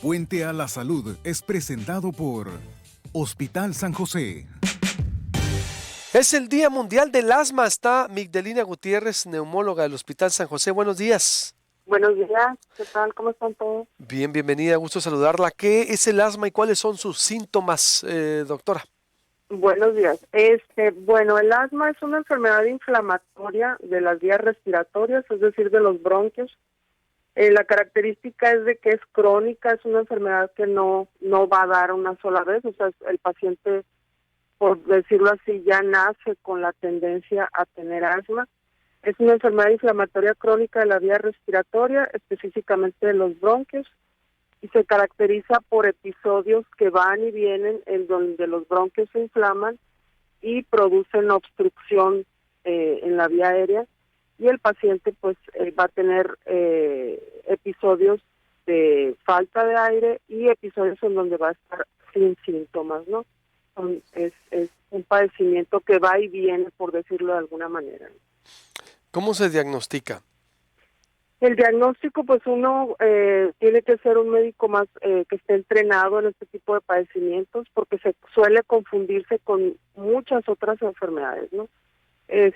Puente a la Salud es presentado por Hospital San José. Es el Día Mundial del Asma. Está Migdelina Gutiérrez, neumóloga del Hospital San José. Buenos días. Buenos días, ¿qué tal? ¿Cómo están todos? Bien, bienvenida, gusto saludarla. ¿Qué es el asma y cuáles son sus síntomas, doctora? Buenos días. Bueno, el asma es una enfermedad inflamatoria de las vías respiratorias, es decir, de los bronquios. La característica es de que es crónica, es una enfermedad que no va a dar una sola vez, o sea, el paciente, por decirlo así, ya nace con la tendencia a tener asma. Es una enfermedad inflamatoria crónica de la vía respiratoria, específicamente de los bronquios, y se caracteriza por episodios que van y vienen en donde los bronquios se inflaman y producen obstrucción en la vía aérea, y el paciente pues va a tener episodios de falta de aire y episodios en donde va a estar sin síntomas, ¿no? Es un padecimiento que va y viene, por decirlo de alguna manera. ¿Cómo se diagnostica? El diagnóstico, pues uno tiene que ser un médico más que esté entrenado en este tipo de padecimientos, porque se suele confundirse con muchas otras enfermedades, ¿no?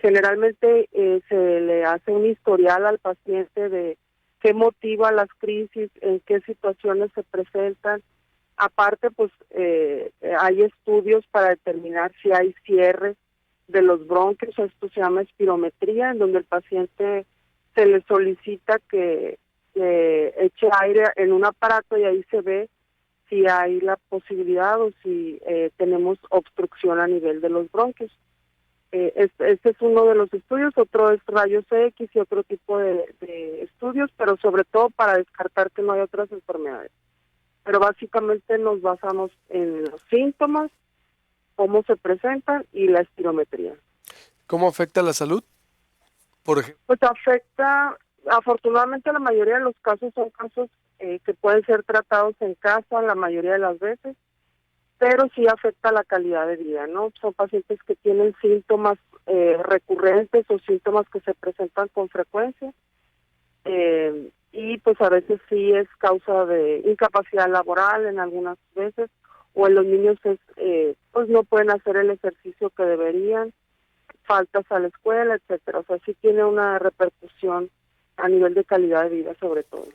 Generalmente se le hace un historial al paciente de qué motiva las crisis, en qué situaciones se presentan. Aparte, pues hay estudios para determinar si hay cierre de los bronquios. Esto se llama espirometría, en donde el paciente se le solicita que eche aire en un aparato y ahí se ve si hay la posibilidad o si tenemos obstrucción a nivel de los bronquios. Este es uno de los estudios, otro es rayos X y otro tipo de estudios, pero sobre todo para descartar que no hay otras enfermedades. Pero básicamente nos basamos en los síntomas, cómo se presentan y la espirometría. ¿Cómo afecta la salud? Por ejemplo. Pues afecta, afortunadamente la mayoría de los casos son casos que pueden ser tratados en casa la mayoría de las veces, pero sí afecta la calidad de vida, ¿no? Son pacientes que tienen síntomas recurrentes o síntomas que se presentan con frecuencia, y pues a veces sí es causa de incapacidad laboral en algunas veces, o en los niños es pues no pueden hacer el ejercicio que deberían, faltas a la escuela, etcétera. O sea, sí tiene una repercusión a nivel de calidad de vida sobre todo.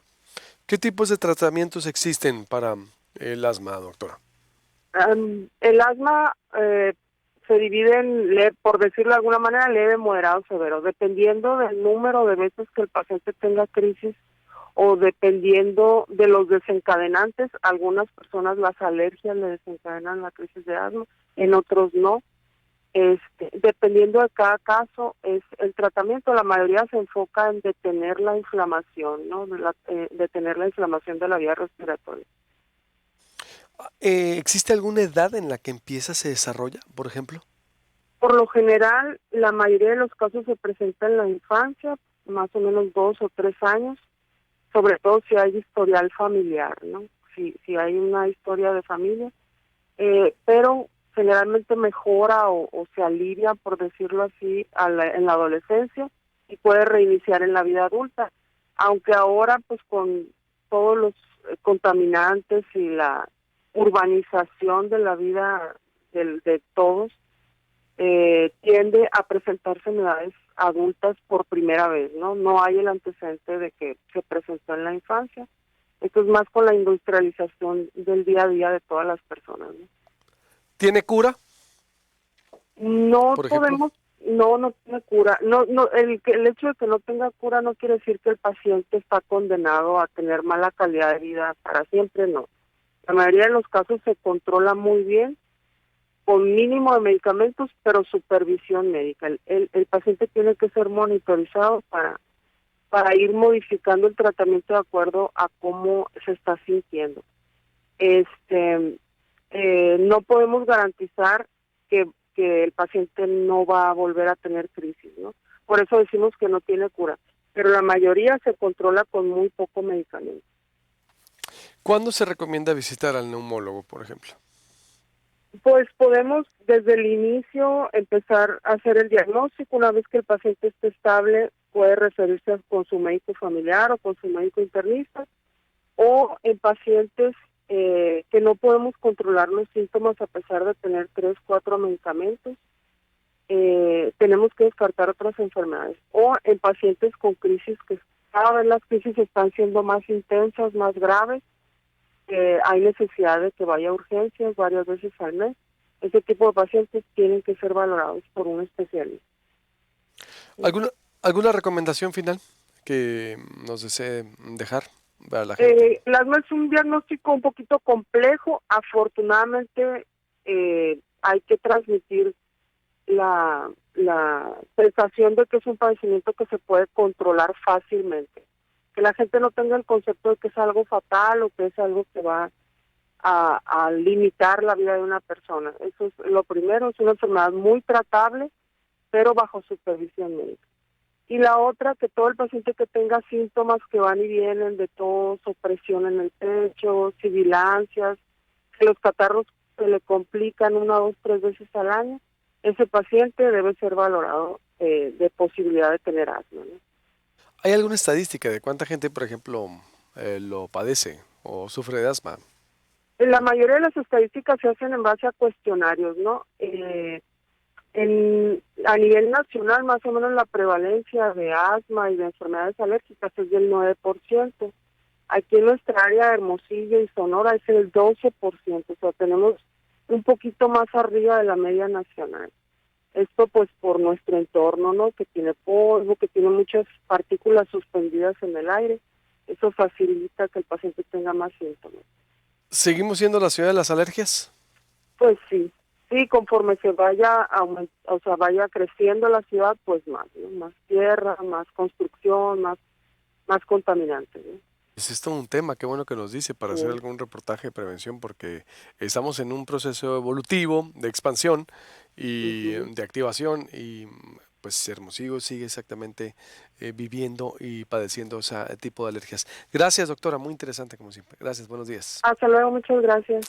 ¿Qué tipos de tratamientos existen para el asma, doctora? El asma se divide en, por decirlo de alguna manera, leve, moderado, severo, dependiendo del número de veces que el paciente tenga crisis o dependiendo de los desencadenantes. Algunas personas las alergias le desencadenan la crisis de asma, en otros no. Dependiendo de cada caso, es el tratamiento. La mayoría se enfoca en detener la inflamación, ¿no? Detener la inflamación de la vía respiratoria. ¿Existe alguna edad en la que se desarrolla, por ejemplo? Por lo general, la mayoría de los casos se presenta en la infancia, más o menos 2 o 3 años, sobre todo si hay historial familiar, ¿no? Si hay una historia de familia, pero generalmente mejora o se alivia, por decirlo así, en la adolescencia y puede reiniciar en la vida adulta, aunque ahora pues con todos los contaminantes y la urbanización de la vida de todos, tiende a presentarse en edades adultas por primera vez, ¿no? No hay el antecedente de que se presentó en la infancia. Esto es más con la industrialización del día a día de todas las personas, ¿no? ¿Tiene cura? No Por ejemplo. podemos, no tiene cura. El hecho de que no tenga cura no quiere decir que el paciente está condenado a tener mala calidad de vida para siempre, no. La mayoría de los casos se controla muy bien, con mínimo de medicamentos, pero supervisión médica. El paciente tiene que ser monitorizado para ir modificando el tratamiento de acuerdo a cómo se está sintiendo. No podemos garantizar que el paciente no va a volver a tener crisis, ¿no? Por eso decimos que no tiene cura, pero la mayoría se controla con muy poco medicamento. ¿Cuándo se recomienda visitar al neumólogo, por ejemplo? Pues podemos desde el inicio empezar a hacer el diagnóstico. Una vez que el paciente esté estable, puede referirse con su médico familiar o con su médico internista, o en pacientes que no podemos controlar los síntomas a pesar de tener 3, 4 medicamentos. Tenemos que descartar otras enfermedades. O en pacientes con crisis, que cada vez las crisis están siendo más intensas, más graves, hay necesidad de que vaya a urgencias varias veces al mes. Ese tipo de pacientes tienen que ser valorados por un especialista. ¿Alguna recomendación final que nos desee dejar para la gente? El asma es un diagnóstico un poquito complejo. Afortunadamente, hay que transmitir la sensación de que es un padecimiento que se puede controlar fácilmente. Que la gente no tenga el concepto de que es algo fatal o que es algo que va a limitar la vida de una persona. Eso es lo primero. Es una enfermedad muy tratable, pero bajo supervisión médica. Y la otra, que todo el paciente que tenga síntomas que van y vienen de tos o presión en el pecho, sibilancias, que los catarros se le complican 1, 2, 3 veces al año, ese paciente debe ser valorado de posibilidad de tener asma, ¿no? ¿Hay alguna estadística de cuánta gente, por ejemplo, lo padece o sufre de asma? La mayoría de las estadísticas se hacen en base a cuestionarios, ¿no? A nivel nacional, más o menos la prevalencia de asma y de enfermedades alérgicas es del 9%. Aquí en nuestra área de Hermosillo y Sonora es el 12%, o sea, tenemos un poquito más arriba de la media nacional. Esto pues por nuestro entorno, ¿no? Que tiene polvo, que tiene muchas partículas suspendidas en el aire. Eso facilita que el paciente tenga más síntomas. ¿Seguimos siendo la ciudad de las alergias? Pues sí, conforme se vaya vaya creciendo la ciudad, pues más, ¿no? Más tierra, más construcción, más contaminante, ¿no? Es esto un tema, qué bueno que nos dice para hacer Sí. algún reportaje de prevención, porque estamos en un proceso evolutivo de expansión y Ujú. de activación y pues Hermosillo sigue exactamente viviendo y padeciendo ese tipo de alergias. Gracias, doctora, muy interesante como siempre. Gracias, buenos días. Hasta luego, muchas gracias.